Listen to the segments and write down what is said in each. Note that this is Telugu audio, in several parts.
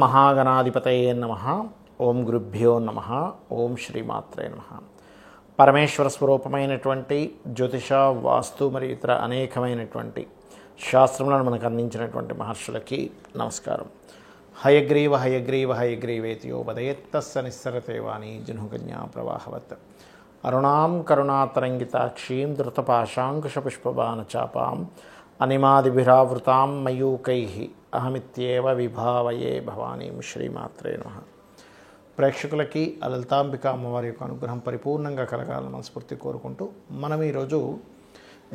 మహాగణాధిపతయే నమః. ఓం గురుభ్యో నమః. ఓం శ్రీమాత్రే నమః. పరమేశ్వర స్వరూపమైనటువంటి జ్యోతిష, వాస్తు మరియు ఇతర అనేకమైనటువంటి శాస్త్రములను మనకు అందించినటువంటి మహర్షులకి నమస్కారం. హయగ్రీవ హయగ్రీవ హయగ్రీవేతియోపదయత్తస్స నిస్సరతే వాణి జనుకన్యా ప్రవాహవత్. అరుణాం కరుణాతరంగితాక్షీం ధృతపాశాంకుశపుష్పబాణచాపాం అనిమాదిభిరావృతాం మయూకైః అహమిత్యేవ విభావయే భవానీం. శ్రీమాత్రే నమః. ప్రేక్షకులకి లలితాంబిక అమ్మవారి యొక్క అనుగ్రహం పరిపూర్ణంగా కలగాలని మనస్ఫూర్తి కోరుకుంటూ మనం ఈరోజు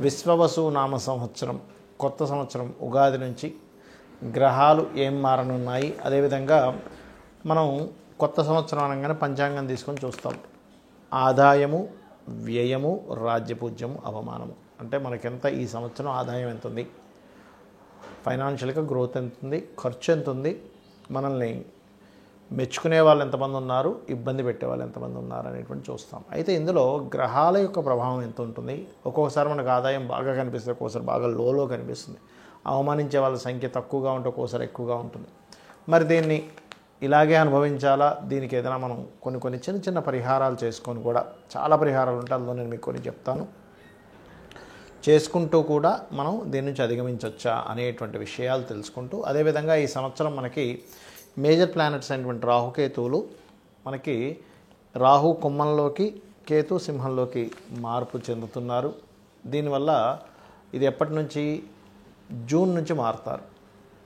విశ్వవసు నామ సంవత్సరం కొత్త సంవత్సరం ఉగాది నుంచి గ్రహాలు ఏం మారనున్నాయి, అదేవిధంగా మనం కొత్త సంవత్సరం అనగానే పంచాంగం తీసుకొని చూస్తాం. ఆదాయము, వ్యయము, రాజ్యపూజ్యము, అవమానము. అంటే మనకెంత ఈ సంవత్సరం ఆదాయం ఎంత ఉంది, ఫైనాన్షియల్గా గ్రోత్ ఎంత ఉంది, ఖర్చు ఎంత ఉంది, మనల్ని మెచ్చుకునే వాళ్ళు ఎంతమంది ఉన్నారు, ఇబ్బంది పెట్టే వాళ్ళు ఎంతమంది ఉన్నారు అనేటువంటి చూస్తాం. అయితే ఇందులో గ్రహాల యొక్క ప్రభావం ఎంత ఉంటుంది. ఒక్కొక్కసారి మనకు ఆదాయం బాగా కనిపిస్తుంది, ఒక్కొక్కసారి బాగా లోలో కనిపిస్తుంది. అవమానించే వాళ్ళ సంఖ్య తక్కువగా ఉంటే ఒక్కోసారి ఎక్కువగా ఉంటుంది. మరి దీన్ని ఇలాగే అనుభవించాలా, దీనికి ఏదైనా మనం కొన్ని చిన్న చిన్న పరిహారాలు చేసుకొని కూడా, చాలా పరిహారాలు ఉంటాయి, అందులో నేను మీకు కొన్ని చెప్తాను, చేసుకుంటూ కూడా మనం దీని నుంచి అధిగమించవచ్చా అనేటువంటి విషయాలు తెలుసుకుంటూ, అదేవిధంగా ఈ సంవత్సరం మనకి మేజర్ ప్లానెట్స్ అయినటువంటి రాహుకేతువులు మనకి రాహు కుంభంలోకి, కేతు సింహంలోకి మార్పు చెందుతున్నారు. దీనివల్ల ఇది ఎప్పటి నుంచి, జూన్ నుంచి మారుతారు.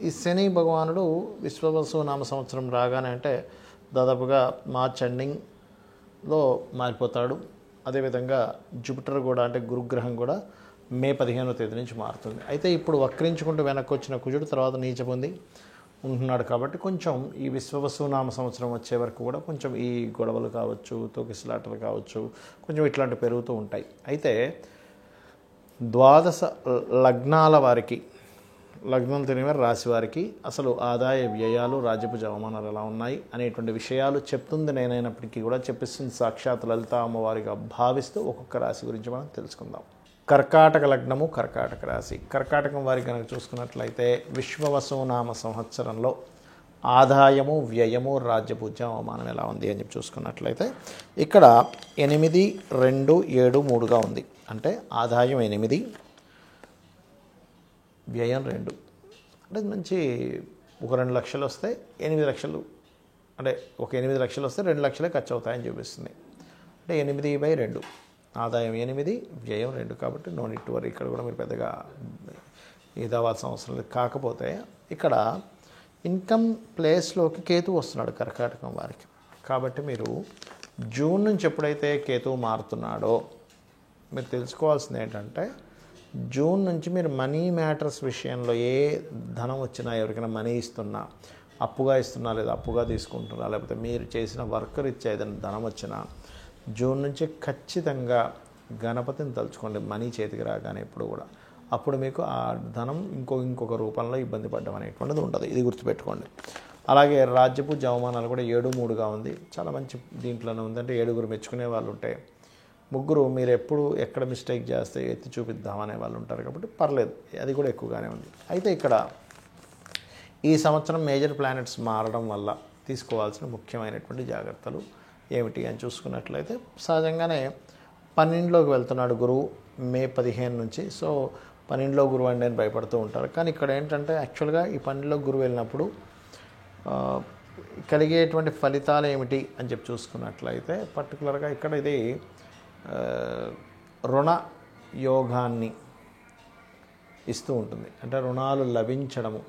ఈ శని భగవానుడు విశ్వవసు నామ సంవత్సరం రాగానే అంటే దాదాపుగా మార్చ్ ఎండింగ్లో మారిపోతాడు. అదేవిధంగా జూపిటర్ కూడా అంటే గురుగ్రహం కూడా మే 15వ తేదీ నుంచి మారుతుంది. అయితే ఇప్పుడు వక్రించుకుంటూ వెనక్కి వచ్చిన కుజుడు తర్వాత నీచ పొంది ఉంటున్నాడు. కాబట్టి కొంచెం ఈ విశ్వవసు నామ సంవత్సరం వచ్చే వరకు కూడా కొంచెం ఈ గొడవలు కావచ్చు, తోకిసలాటలు కావచ్చు, కొంచెం ఇట్లాంటివి పెరుగుతూ ఉంటాయి. అయితే 12 లగ్నాల వారికి, లగ్నం తెలియని రాశి వారికి అసలు ఆదాయ వ్యయాలు, రాజ్యపు అవమానాలు ఎలా ఉన్నాయి అనేటువంటి విషయాలు చెప్తుంది నేనైనప్పటికీ కూడా చెప్పిస్తుంది సాక్షాత్ లలిత అమ్మవారిగా భావిస్తూ ఒక్కొక్క రాశి గురించి మనం తెలుసుకుందాం. కర్కాటక లగ్నము, కర్కాటక రాశి. కర్కాటకం వారికి కనుక చూసుకున్నట్లయితే విశ్వవసు నామ సంవత్సరంలో ఆదాయము, వ్యయము, రాజ్యపూజ్యం, అవమానం ఎలా ఉంది అని చెప్పి చూసుకున్నట్లయితే ఇక్కడ 8, 2, 7, 3గా ఉంది. అంటే ఆదాయం 8, వ్యయం 2. అంటే మంచి ఒక 2 లక్షలు వస్తే 8 లక్షలు, అంటే ఒక 8 లక్షలు వస్తే 2 లక్షలే ఖర్చు అవుతాయని చూపిస్తుంది. అంటే 8/2, ఆదాయం 8, వ్యయం 2. కాబట్టి నో నీడ్ టు వరీ. ఇక్కడ కూడా మీరు పెద్దగా ఇది అవ్వాల్సిన అవసరం లేదు. కాకపోతే ఇక్కడ ఇన్కమ్ ప్లేస్లోకి కేతువు వస్తున్నాడు కర్కాటకం వారికి. కాబట్టి మీరు జూన్ నుంచి ఎప్పుడైతే కేతువు మారుతున్నాడో మీరు తెలుసుకోవాల్సింది ఏంటంటే, జూన్ నుంచి మీరు మనీ మ్యాటర్స్ విషయంలో ఏ ధనం వచ్చినా, ఎవరికైనా మనీ ఇస్తున్నా, అప్పుగా ఇస్తున్నా లేదా అప్పుగా తీసుకుంటున్నా, లేకపోతే మీరు చేసిన వర్క్ రీత్యా ఏదైనా ధనం వచ్చినా జూన్ నుంచి ఖచ్చితంగా గణపతిని తలుచుకోండి. మనీ చేతికి రాగానే ఎప్పుడు కూడా, అప్పుడు మీకు ఆ ధనం ఇంకొక రూపంలో ఇబ్బంది పడడం అనేటువంటిది ఉండదు. ఇది గుర్తుపెట్టుకోండి. అలాగే రాజ్యపు అవమానాలు కూడా 7, 3గా ఉంది. చాలా మంచి దీంట్లోనే ఉంది. అంటే 7 మెచ్చుకునే వాళ్ళు ఉంటాయి, 3 మీరు ఎక్కడ మిస్టేక్ చేస్తే ఎత్తి చూపిద్దామనే వాళ్ళు ఉంటారు. కాబట్టి పర్లేదు, అది కూడా ఎక్కువగానే ఉంది. అయితే ఇక్కడ ఈ సంవత్సరం మేజర్ ప్లానెట్స్ మారడం వల్ల తీసుకోవాల్సిన ముఖ్యమైనటువంటి జాగ్రత్తలు ఏమిటి అని చూసుకున్నట్లయితే, సహజంగానే 12లోకి వెళ్తున్నాడు గురువు మే 15 నుంచి. సో 12లో గురువు అండి అని భయపడుతూ ఉంటారు. కానీ ఇక్కడ ఏంటంటే యాక్చువల్గా ఈ 12లో గురువు వెళ్ళినప్పుడు కలిగేటువంటి ఫలితాలు ఏమిటి అని చెప్పి చూసుకున్నట్లయితే, పర్టికులర్గా ఇక్కడ ఇది రుణ యోగాన్ని ఇస్తూ ఉంటుంది. అంటే రుణాలు లభించడము,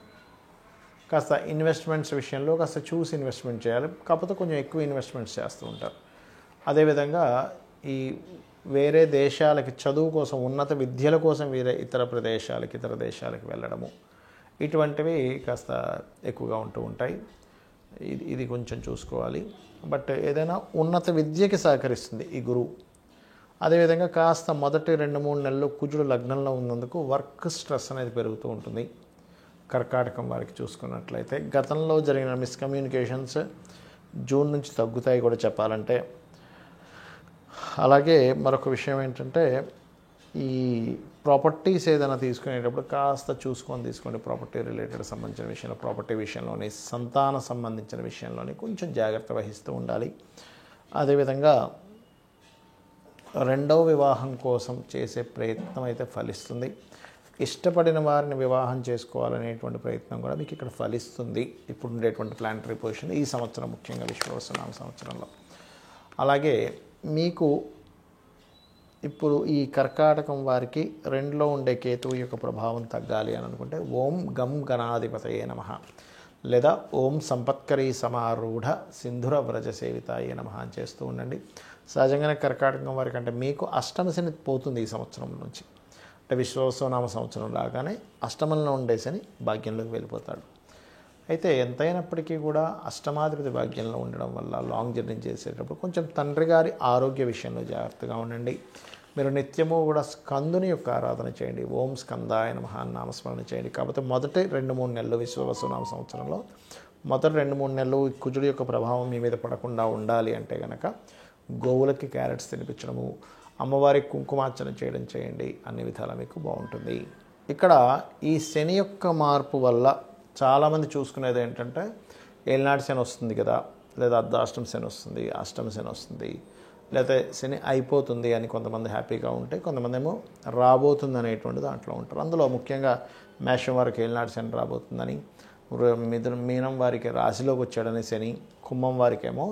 కాస్త ఇన్వెస్ట్మెంట్స్ విషయంలో కాస్త చూసి ఇన్వెస్ట్మెంట్ చేయాలి. కాకపోతే కొంచెం ఎక్కువ ఇన్వెస్ట్మెంట్స్ చేస్తూ ఉంటారు. అదేవిధంగా ఈ వేరే దేశాలకి చదువు కోసం, ఉన్నత విద్యల కోసం వేరే ఇతర దేశాలకి వెళ్ళడము, ఇటువంటివి కాస్త ఎక్కువగా ఉంటూ ఉంటాయి. ఇది కొంచెం చూసుకోవాలి. బట్ ఏదైనా ఉన్నత విద్యకి సహకరిస్తుంది ఈ గురువు. అదేవిధంగా కాస్త మొదటి 2-3 నెలలు కుజుడు లగ్నంలో ఉన్నందుకు వర్క్ స్ట్రెస్ అనేది పెరుగుతూ ఉంటుంది కర్కాటకం వారికి చూసుకున్నట్లయితే. గతంలో జరిగిన మిస్కమ్యూనికేషన్స్ జూన్ నుంచి తగ్గుతాయి కూడా చెప్పాలంటే. అలాగే మరొక విషయం ఏంటంటే, ఈ ప్రాపర్టీస్ ఏదైనా తీసుకునేటప్పుడు కాస్త చూసుకొని తీసుకోండి. ప్రాపర్టీ రిలేటెడ్ సంబంధించిన విషయంలో, ప్రాపర్టీ విషయంలోని, సంతాన సంబంధించిన విషయంలోని కొంచెం జాగ్రత్త వహిస్తూ ఉండాలి. అదేవిధంగా రెండవ వివాహం కోసం చేసే ప్రయత్నం అయితే ఫలిస్తుంది. ఇష్టపడిన వారిని వివాహం చేసుకోవాలనేటువంటి ప్రయత్నం కూడా మీకు ఇక్కడ ఫలిస్తుంది. ఇప్పుడు ఉండేటువంటి ప్లానటరీ పొజిషన్ ఈ సంవత్సరం, ముఖ్యంగా విశ్వవసునామ సంవత్సరంలో. అలాగే మీకు ఇప్పుడు ఈ కర్కాటకం వారికి 2లో ఉండే కేతువు యొక్క ప్రభావం తగ్గాలి అని అనుకుంటే ఓం గం గణాధిపతయే నమః లేదా ఓం సంపత్కరీ సమారూఢ సింధుర వ్రజ సేవితాయే నమః అని చేస్తూ ఉండండి. సహజంగానే కర్కాటకం వారికి అంటే మీకు అష్టమ శని పోతుంది ఈ సంవత్సరం నుంచి. అంటే విశ్వవసునామ సంవత్సరం రాగానే అష్టమంలో ఉండే శని భాగ్యంలోకి వెళ్ళిపోతాడు. అయితే ఎంతైనప్పటికీ కూడా అష్టమాధిపతి భాగ్యంలో ఉండడం వల్ల లాంగ్ జర్నీ చేసేటప్పుడు కొంచెం తండ్రి గారి ఆరోగ్య విషయంలో జాగ్రత్తగా ఉండండి. మీరు నిత్యము కూడా స్కందుని యొక్క ఆరాధన చేయండి. ఓం స్కందాయ నమః నామస్మరణ చేయండి. కాకపోతే మొదటి 2-3 నెలలు విశ్వవసునామ సంవత్సరంలో మొదటి 2-3 నెలలు కుజుడి యొక్క ప్రభావం మీ మీద పడకుండా ఉండాలి అంటే కనుక గోవులకి క్యారెట్స్ తినిపించడము, అమ్మవారికి కుంకుమార్చన చేయడం చేయండి. అన్ని విధాలా మీకు బాగుంటుంది. ఇక్కడ ఈ శని యొక్క మార్పు వల్ల చాలామంది చూసుకునేది ఏంటంటే ఏలినాటి శని వస్తుంది కదా, లేదా అర్ధాష్టమ శని వస్తుంది, అష్టమ శని వస్తుంది, లేకపోతే శని అయిపోతుంది అని కొంతమంది హ్యాపీగా ఉంటే, కొంతమంది ఏమో రాబోతుంది అనేటువంటి దాంట్లో ఉంటారు. అందులో ముఖ్యంగా మేషం వారికి ఏలినాటి శని రాబోతుందని, మీనం వారికి రాశిలోకి వచ్చాడని శని, కుంభం వారికేమో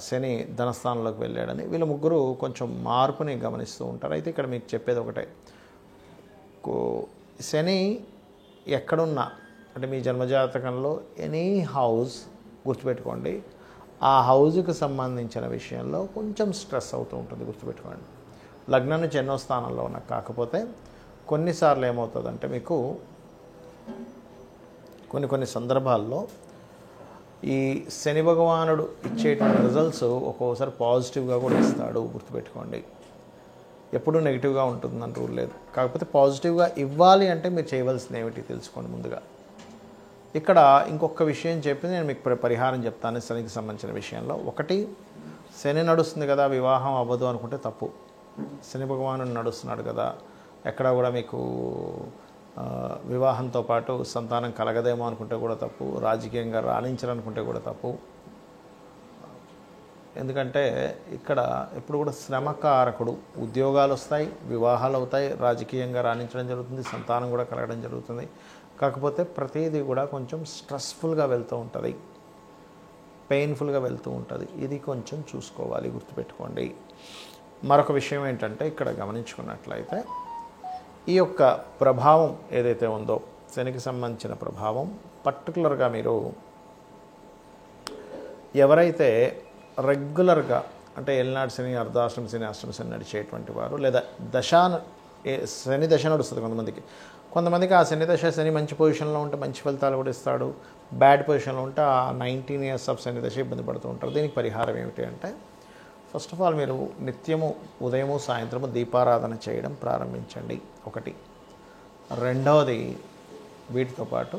శని ధనస్థానంలోకి వెళ్ళాడని, వీళ్ళ ముగ్గురు కొంచెం మార్పుని గమనిస్తూ ఉంటారు. అయితే ఇక్కడ మీకు చెప్పేది ఒకటే, శని ఎక్కడున్నా అంటే మీ జన్మజాతకంలో ఎనీ హౌస్ గుర్తుపెట్టుకోండి, ఆ హౌజ్కి సంబంధించిన విషయంలో కొంచెం స్ట్రెస్ అవుతూ ఉంటుంది. గుర్తుపెట్టుకోండి, లగ్నం నుంచి ఎన్నో స్థానంలో ఉన్నా. కాకపోతే కొన్నిసార్లు ఏమవుతుందంటే మీకు కొన్ని సందర్భాల్లో ఈ శని భగవానుడు ఇచ్చేటువంటి రిజల్ట్స్ ఒక్కోసారి పాజిటివ్గా కూడా ఇస్తాడు. గుర్తుపెట్టుకోండి, ఎప్పుడూ నెగిటివ్గా ఉంటుందని రూల్ లేదు. కాకపోతే పాజిటివ్గా ఇవ్వాలి అంటే మీరు చేయవలసింది ఏమిటి తెలుసుకోండి ముందుగా. ఇక్కడ ఇంకొక విషయం చెప్పి నేను మీకు పరిహారం చెప్తాను శనికి సంబంధించిన విషయంలో. ఒకటి, శని నడుస్తుంది కదా వివాహం అవ్వదు అనుకుంటే తప్పు. శని భగవానుడు నడుస్తున్నాడు కదా, ఎక్కడా కూడా మీకు వివాహంతో పాటు సంతానం కలగదేమో అనుకుంటే కూడా తప్పు. రాజకీయంగా రాణించాలనుకుంటే కూడా తప్పు. ఎందుకంటే ఇక్కడ ఎప్పుడు కూడా శ్రమకారకుడు. ఉద్యోగాలు వస్తాయి, వివాహాలు అవుతాయి, రాజకీయంగా రాణించడం జరుగుతుంది, సంతానం కూడా కలగడం జరుగుతుంది. కాకపోతే ప్రతిదీ కూడా కొంచెం స్ట్రెస్ఫుల్గా వెళ్తూ ఉంటుంది, పెయిన్ఫుల్గా వెళ్తూ ఉంటుంది. ఇది కొంచెం చూసుకోవాలి, గుర్తుపెట్టుకోండి. మరొక విషయం ఏంటంటే ఇక్కడ గమనించుకున్నట్లయితే ఈ యొక్క ప్రభావం ఏదైతే ఉందో శనికి సంబంధించిన ప్రభావం, పర్టికులర్గా మీరు ఎవరైతే రెగ్యులర్గా అంటే ఏలినాటి శని, అర్ధాష్టమ శని, అష్టమ శని నడిచేటువంటి వారు, లేదా శని దశ నడుస్తుంది కొంతమందికి ఆ శని దశ, శని మంచి పొజిషన్లో ఉంటే మంచి ఫలితాలు కూడా ఇస్తాడు, బ్యాడ్ పొజిషన్లో ఉంటే ఆ 19 years ఆఫ్ శని దశ ఇబ్బంది పడుతూ ఉంటారు. దీనికి పరిహారం ఏమిటి అంటే, ఫస్ట్ ఆఫ్ ఆల్ మీరు నిత్యము ఉదయము సాయంత్రము దీపారాధన చేయడం ప్రారంభించండి. ఒకటి. రెండవది, వీటితో పాటు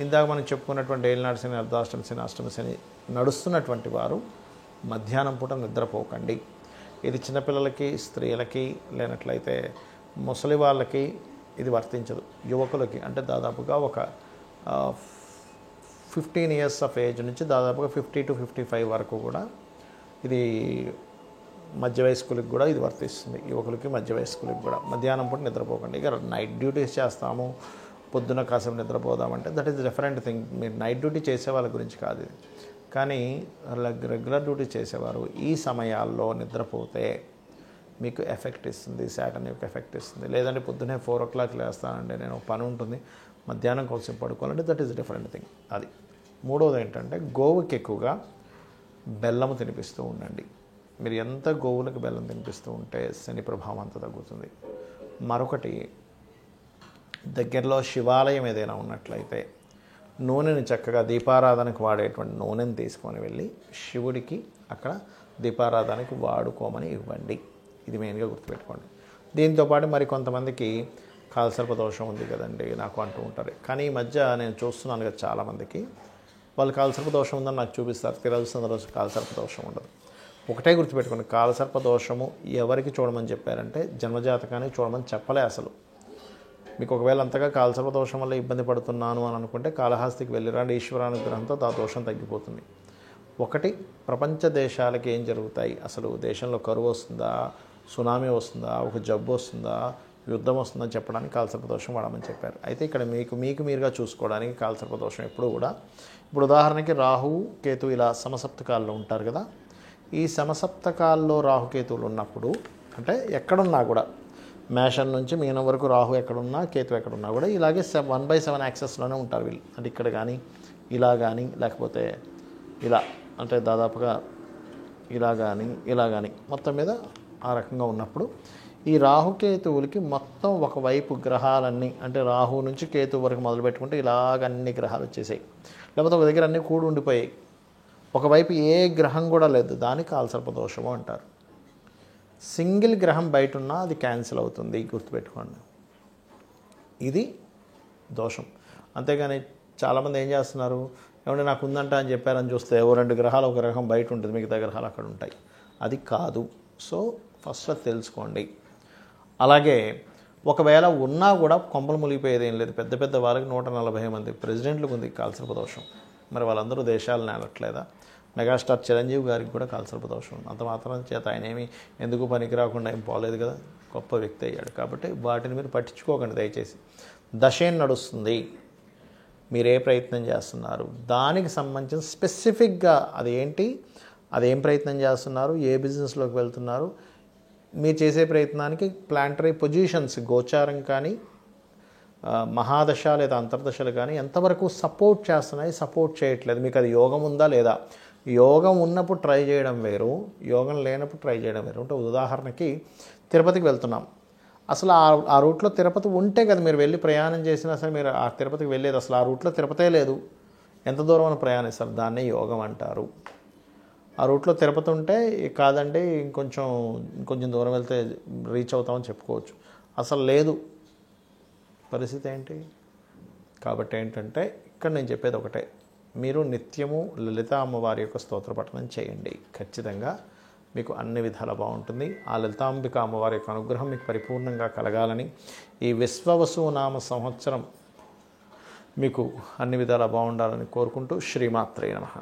ఇందాక మనం చెప్పుకున్నటువంటి ఏలినాటి శని, అర్ధాష్టమ శని, అష్టమ శని నడుస్తున్నటువంటి వారు మధ్యాహ్నం పూట నిద్రపోకండి. ఇది చిన్నపిల్లలకి, స్త్రీలకి, లేనట్లయితే ముసలి వాళ్ళకి ఇది వర్తించదు. యువకులకి అంటే దాదాపుగా ఒక 15 years ఆఫ్ ఏజ్ నుంచి దాదాపుగా 50 to 55 వరకు కూడా ఇది మధ్య వయస్కులకి కూడా ఇది వర్తిస్తుంది. యువకులకి, మధ్య వయస్కులకి కూడా మధ్యాహ్నం పూట నిద్రపోకండి. ఇక నైట్ డ్యూటీస్ చేస్తాము, పొద్దున్న కాసేపు నిద్రపోదామంటే దట్ ఈస్ డిఫరెంట్ థింగ్. మీరు నైట్ డ్యూటీ చేసే వాళ్ళ గురించి కాదు ఇది. కానీ రెగ్యులర్ డ్యూటీ చేసేవారు ఈ సమయాల్లో నిద్రపోతే మీకు ఎఫెక్ట్ ఇస్తుంది, శాటర్న్ యొక్క ఎఫెక్ట్ ఇస్తుంది. లేదంటే పొద్దున్నే 4 o'clock లేస్తానండి, నేను పని ఉంటుంది, మధ్యాహ్నం కోసం పడుకోవాలంటే దట్ ఈస్ డిఫరెంట్ థింగ్. అది. మూడవది ఏంటంటే గోవుకి ఎక్కువగా బెల్లము తినిపిస్తూ ఉండండి. మీరు ఎంత గోవులకు బెల్లం తినిపిస్తూ ఉంటే శని ప్రభావం అంత తగ్గుతుంది. మరొకటి, దగ్గరలో శివాలయం ఏదైనా ఉన్నట్లయితే నూనెని చక్కగా దీపారాధనకు వాడేటువంటి నూనెని తీసుకొని వెళ్ళి శివుడికి అక్కడ దీపారాధనకి వాడుకోమని ఇవ్వండి. ఇది మెయిన్గా గుర్తుపెట్టుకోండి. దీంతోపాటు మరి కొంతమందికి కాలసర్ప దోషం ఉంది కదండి నాకు అంటూ ఉంటారు. కానీ ఈ మధ్య నేను చూస్తున్నాను కదా చాలామందికి వాళ్ళు కాలసర్ప దోషం ఉందని నాకు చూపిస్తారు. తిరగల్సిన రోజు కాలసర్ప దోషం ఉండదు. ఒకటే గుర్తుపెట్టుకోండి, కాలసర్ప దోషము ఎవరికి చూడమని చెప్పారంటే జన్మజాతకానికి చూడమని చెప్పలే అసలు. మీకు ఒకవేళ అంతగా కాలసర్ప దోషం వల్ల ఇబ్బంది పడుతున్నాను అని అనుకుంటే కాళహస్తికి వెళ్ళిరండి, ఈశ్వరానుగ్రహంతో ఆ దోషం తగ్గిపోతుంది. ఒకటి, ప్రపంచ దేశాలకి ఏం జరుగుతాయి, అసలు దేశంలో కరువు వస్తుందా, సునామీ వస్తుందా, ఒక జబ్బు వస్తుందా, యుద్ధం వస్తుందని చెప్పడానికి కాలసర్ప దోషం వాడమని చెప్పారు. అయితే ఇక్కడ మీకు మీరుగా చూసుకోవడానికి కాలసర్ప దోషం ఎప్పుడు కూడా, ఇప్పుడు ఉదాహరణకి రాహువు కేతు ఇలా సమసప్తకాల్లో ఉంటారు కదా, ఈ సమసప్తకాల్లో రాహుకేతువులు ఉన్నప్పుడు అంటే ఎక్కడున్నా కూడా మేషం నుంచి మీనం వరకు రాహు ఎక్కడున్నా కేతు ఎక్కడున్నా కూడా ఇలాగే 1/7 యాక్సెస్లోనే ఉంటారు వీళ్ళు. అంటే ఇక్కడ కానీ ఇలా కానీ లేకపోతే ఇలా, అంటే దాదాపుగా ఇలా కానీ మొత్తం మీద ఆ రకంగా ఉన్నప్పుడు ఈ రాహుకేతువులకి మొత్తం ఒకవైపు గ్రహాలన్నీ, అంటే రాహు నుంచి కేతు వరకు మొదలు పెట్టుకుంటే ఇలాగ అన్ని గ్రహాలు వచ్చేసాయి, లేకపోతే ఒక దగ్గర అన్నీ కూడి ఉండిపోయాయి, ఒకవైపు ఏ గ్రహం కూడా లేదు, దాన్ని కాలసర్ప దోషము అంటారు. సింగిల్ గ్రహం బయట ఉన్నా అది క్యాన్సిల్ అవుతుంది, గుర్తుపెట్టుకోండి. ఇది దోషం. అంతేగాని చాలామంది ఏం చేస్తున్నారు, ఏమంటే నాకు ఉందంట అని చెప్పారని చూస్తే 2 గ్రహాలు ఒక గ్రహం బయట ఉంటుంది, మిగతా గ్రహాలు అక్కడ ఉంటాయి. అది కాదు. సో ఫస్ట్ అది తెలుసుకోండి. అలాగే ఒకవేళ ఉన్నా కూడా కొంపలు మునిగిపోయేది ఏం లేదు. పెద్ద పెద్ద వాళ్ళకి 140 మంది ప్రెసిడెంట్లకు ఉంది కాలసర్ప దోషం. మరి వాళ్ళందరూ దేశాలను ఏలట్లేదా? మెగాస్టార్ చిరంజీవి గారికి కూడా కాలసర్ప దోషం ఉంది. అంత మాత్రం చేత ఆయన ఏమి ఎందుకు పనికి రాకుండా ఏం పోలేదు కదా, గొప్ప వ్యక్తి అయ్యాడు. కాబట్టి వాటిని మీరు పట్టించుకోకండి దయచేసి. దశేం నడుస్తుంది, మీరు ఏ ప్రయత్నం చేస్తున్నారు, దానికి సంబంధించిన స్పెసిఫిక్గా అదేం ప్రయత్నం చేస్తున్నారు, ఏ బిజినెస్లోకి వెళ్తున్నారు, మీరు చేసే ప్రయత్నానికి ప్లాంటరీ పొజిషన్స్ గోచారం కానీ మహాదశ లేదా అంతర్దశలు కానీ ఎంతవరకు సపోర్ట్ చేస్తున్నాయి, సపోర్ట్ చేయట్లేదు, మీకు అది యోగం ఉందా లేదా. యోగం ఉన్నప్పుడు ట్రై చేయడం వేరు, యోగం లేనప్పుడు ట్రై చేయడం వేరు. అంటే ఉదాహరణకి తిరుపతికి వెళ్తున్నాం, అసలు ఆ రూట్లో తిరుపతి ఉంటే కదా మీరు వెళ్ళి ప్రయాణం చేసినా సరే మీరు ఆ తిరుపతికి వెళ్ళేది, అసలు ఆ రూట్లో తిరుపతే లేదు, ఎంత దూరం అని ప్రయాణిస్తారు, దాన్నే యోగం అంటారు. ఆ రూట్లో తిరుపతి ఉంటే కాదండి ఇంకొంచెం దూరం వెళ్తే రీచ్ అవుతామని చెప్పుకోవచ్చు, అసలు లేదు, పరిస్థితి ఏంటి? కాబట్టి ఏంటంటే ఇక్కడ నేను చెప్పేది ఒకటే, మీరు నిత్యము లలిత అమ్మవారి యొక్క స్తోత్ర పఠనం చేయండి, ఖచ్చితంగా మీకు అన్ని విధాలా బాగుంటుంది. ఆ లలితాంబిక అమ్మవారి యొక్క అనుగ్రహం మీకు పరిపూర్ణంగా కలగాలని, ఈ విశ్వవసు నామ సంవత్సరం మీకు అన్ని విధాలా బాగుండాలని కోరుకుంటూ శ్రీమాత్రే నమః.